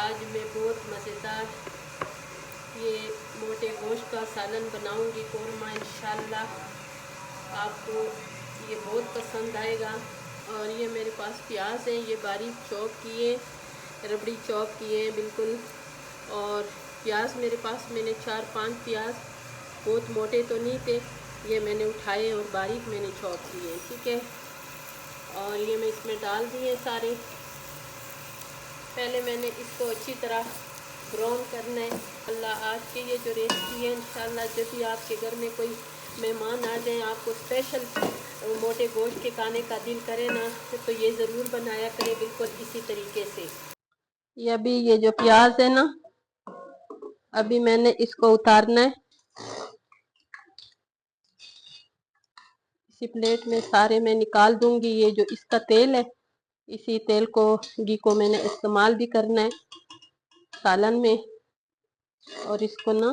आज मैं बहुत मज़ेदार ये मोटे गोश्त का सालन बनाऊंगी कोरमा। इंशाल्लाह आपको ये बहुत पसंद आएगा। और ये मेरे पास प्याज हैं, ये बारीक चॉप किए, रबड़ी चॉप किए हैं बिल्कुल। और प्याज मेरे पास मैंने 4-5 प्याज, बहुत मोटे तो नहीं थे, ये मैंने उठाए और बारीक मैंने चॉप किए, ठीक है। और ये मैं इसमें डाल दिए सारे। पहले मैंने इसको अच्छी तरह ब्राउन करना है। अल्लाह आज की ये जो रेसिपी है इंशाल्लाह जब भी आपके घर में कोई मेहमान आ जाएं, आपको स्पेशल मोटे गोश्त के खाने का दिल करे ना, तो ये ज़रूर बनाया करें बिल्कुल इसी तरीके से। ये अभी ये जो प्याज है ना, अभी मैंने इसको उतारना है। इसी प्लेट में सारे मैं निकाल दूंगी। ये जो इसका तेल है, इसी तेल को घी को मैंने इस्तेमाल भी करना है सालन में। और इसको ना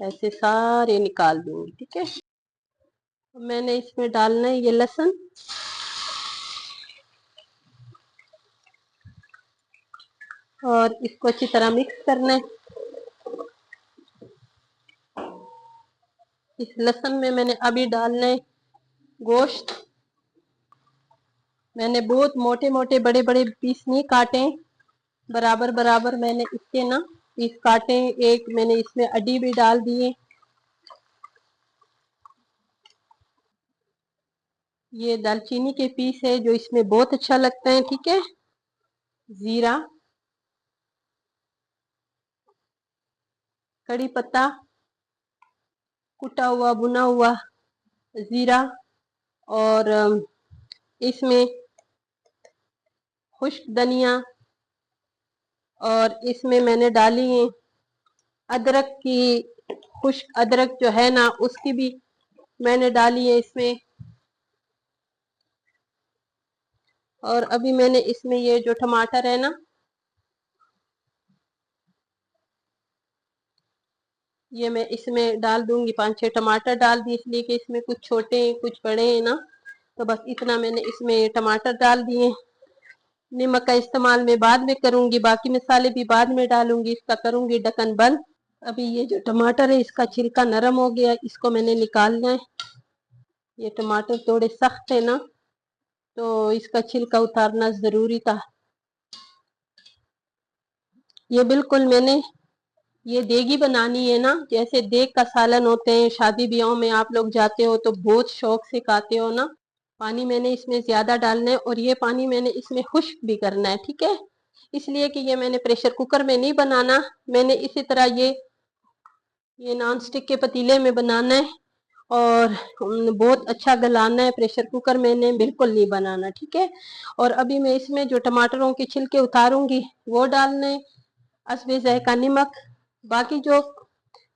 ऐसे सारे निकाल दूंगी, ठीक है। मैंने इसमें डालना है ये लहसुन, और इसको अच्छी तरह मिक्स करना है। इस लहसुन में मैंने अभी डालना है गोश्त। मैंने बहुत मोटे मोटे बड़े बड़े पीस नहीं काटे, बराबर बराबर मैंने इसके ना पीस काटे। एक मैंने इसमें अडी भी डाल दिए। ये दालचीनी के पीस है जो इसमें बहुत अच्छा लगता है, ठीक है। जीरा, कड़ी पत्ता, कुटा हुआ भुना हुआ जीरा, और इसमें खुश्क धनिया, और इसमें मैंने डाली है अदरक की, खुश्क अदरक जो है ना उसकी भी मैंने डाली है इसमें। और अभी मैंने इसमें ये जो टमाटर है ना, ये मैं इसमें डाल दूंगी। 5-6 टमाटर डाल दिए, इसलिए कि इसमें कुछ छोटे हैं कुछ बड़े हैं ना, तो बस इतना मैंने इसमें टमाटर डाल दिए। नमक का इस्तेमाल मैं बाद में करूंगी, बाकी मसाले भी बाद में डालूंगी। इसका करूंगी ढक्कन बंद। अभी ये जो टमाटर है इसका छिलका नरम हो गया, इसको मैंने निकालना है। ये टमाटर थोड़े सख्त है ना, तो इसका छिलका उतारना जरूरी था। ये बिल्कुल मैंने ये देगी बनानी है ना, जैसे देग का सालन होते हैं, शादी ब्याहों में आप लोग जाते हो तो बहुत शौक से खाते हो ना। पानी मैंने इसमें ज्यादा डालना है, और ये पानी मैंने इसमें खुश्क भी करना है, ठीक है। इसलिए कि ये मैंने प्रेशर कुकर में नहीं बनाना, मैंने इसी तरह ये नॉन स्टिक के पतीले में बनाना है। और बहुत अच्छा गलाना है, प्रेशर कुकर मैंने बिल्कुल नहीं बनाना, ठीक है। और अभी मैं इसमें जो टमाटरों के छिलके उतारूंगी वो डालने, हस्बे ज़ायक़ा नमक, बाकी जो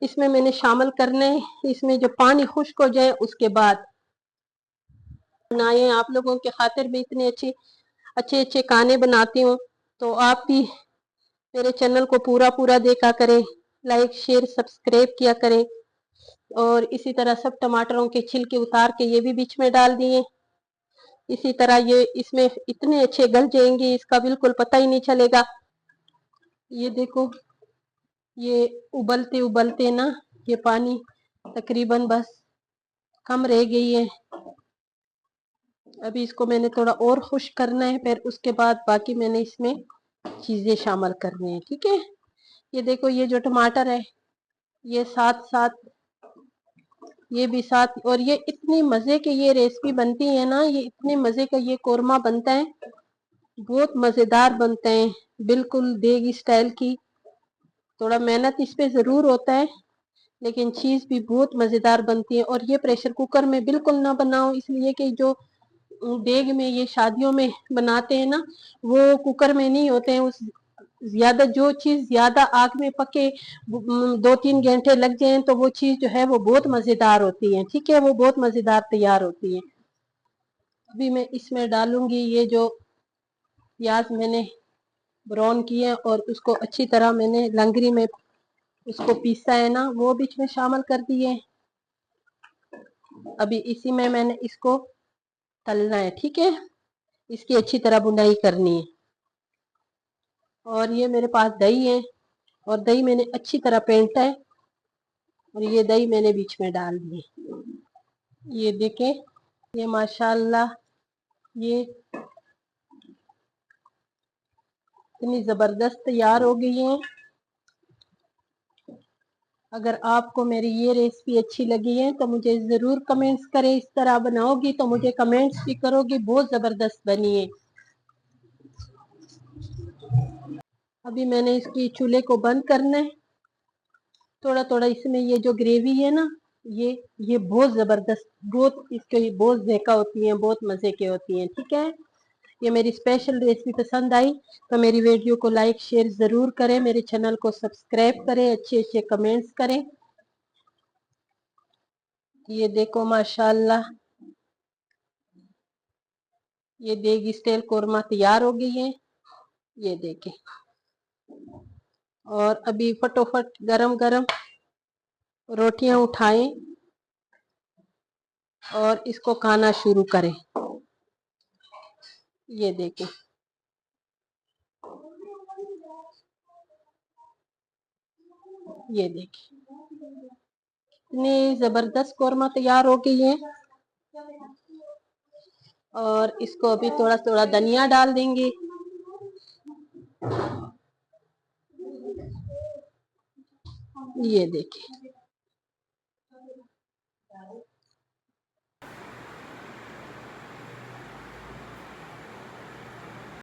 इसमें मैंने शामिल करने, इसमें जो पानी खुश्क हो जाए उसके बाद बनाए। आप लोगों के खातिर भी इतने अच्छे अच्छे अच्छे खाने बनाती हूँ, तो आप भी मेरे चैनल को पूरा पूरा देखा करें, लाइक शेयर सब्सक्राइब किया करें। और इसी तरह सब टमाटरों के छिलके उतार के ये भी बीच में डाल दिए। इसी तरह ये इसमें इतने अच्छे गल जाएंगे, इसका बिल्कुल पता ही नहीं चलेगा। ये देखो, ये उबलते उबलते ना ये पानी तकरीबन बस कम रह गई है। अभी इसको मैंने थोड़ा और खुश्क करना है, फिर उसके बाद बाकी मैंने इसमें चीजें शामिल करनी है, ठीक है। ये देखो, ये जो टमाटर है ये साथ साथ ये भी साथ, और ये इतनी मजे की ये रेसिपी बनती है ना, ये इतने मजे का ये कोरमा बनता है, बहुत मजेदार बनते हैं, बिल्कुल देगी स्टाइल की। थोड़ा मेहनत इस पे जरूर होता है, लेकिन चीज भी बहुत मजेदार बनती है। और ये प्रेशर कुकर में बिल्कुल ना बनाओ, इसलिए कि जो देग में ये शादियों में बनाते हैं ना, वो कुकर में नहीं होते हैं। उस ज्यादा जो चीज ज्यादा आग में पके 2-3 घंटे लग जाए तो वो चीज जो है वो बहुत मजेदार होती है, ठीक है, वो बहुत मजेदार तैयार होती है। अभी मैं इसमें डालूंगी ये जो प्याज मैंने ब्राउन किए, और उसको अच्छी तरह मैंने लंगरी में उसको पीसा है ना, वो बीच में शामिल कर दिए। अभी इसी में मैंने इसको तलना है, ठीक है, इसकी अच्छी तरह बुनाई करनी है। और ये मेरे पास दही है और दही मैंने अच्छी तरह फेंटा है और ये दही मैंने बीच में डाल दी। ये देखें, ये माशाल्लाह ये इतनी जबरदस्त तैयार हो गई है। अगर आपको मेरी ये रेसिपी अच्छी लगी है तो मुझे ज़रूर कमेंट्स करें। इस तरह बनाओगी तो मुझे कमेंट्स भी करोगी, बहुत ज़बरदस्त बनी है। अभी मैंने इसकी चूल्हे को बंद करना है। थोड़ा थोड़ा इसमें ये जो ग्रेवी है ना, ये बहुत ज़बरदस्त, बहुत इसके बहुत ज़ायका होती है, बहुत मज़े के होती हैं। ठीक है, ये मेरी स्पेशल रेसिपी पसंद आई तो मेरी वीडियो को लाइक शेयर ज़रूर करें, मेरे चैनल को सब्सक्राइब करें, अच्छे अच्छे कमेंट्स करें। ये देखो माशाल्लाह ये देगी स्टाइल कोरमा तैयार हो गई है। ये देखें, और अभी फटोफट गरम गरम रोटियां उठाएं और इसको खाना शुरू करें। ये देखें, ये देखें इतनी जबरदस्त कोरमा तैयार हो गई है। और इसको अभी थोड़ा थोड़ा धनिया डाल देंगे। ये देखें,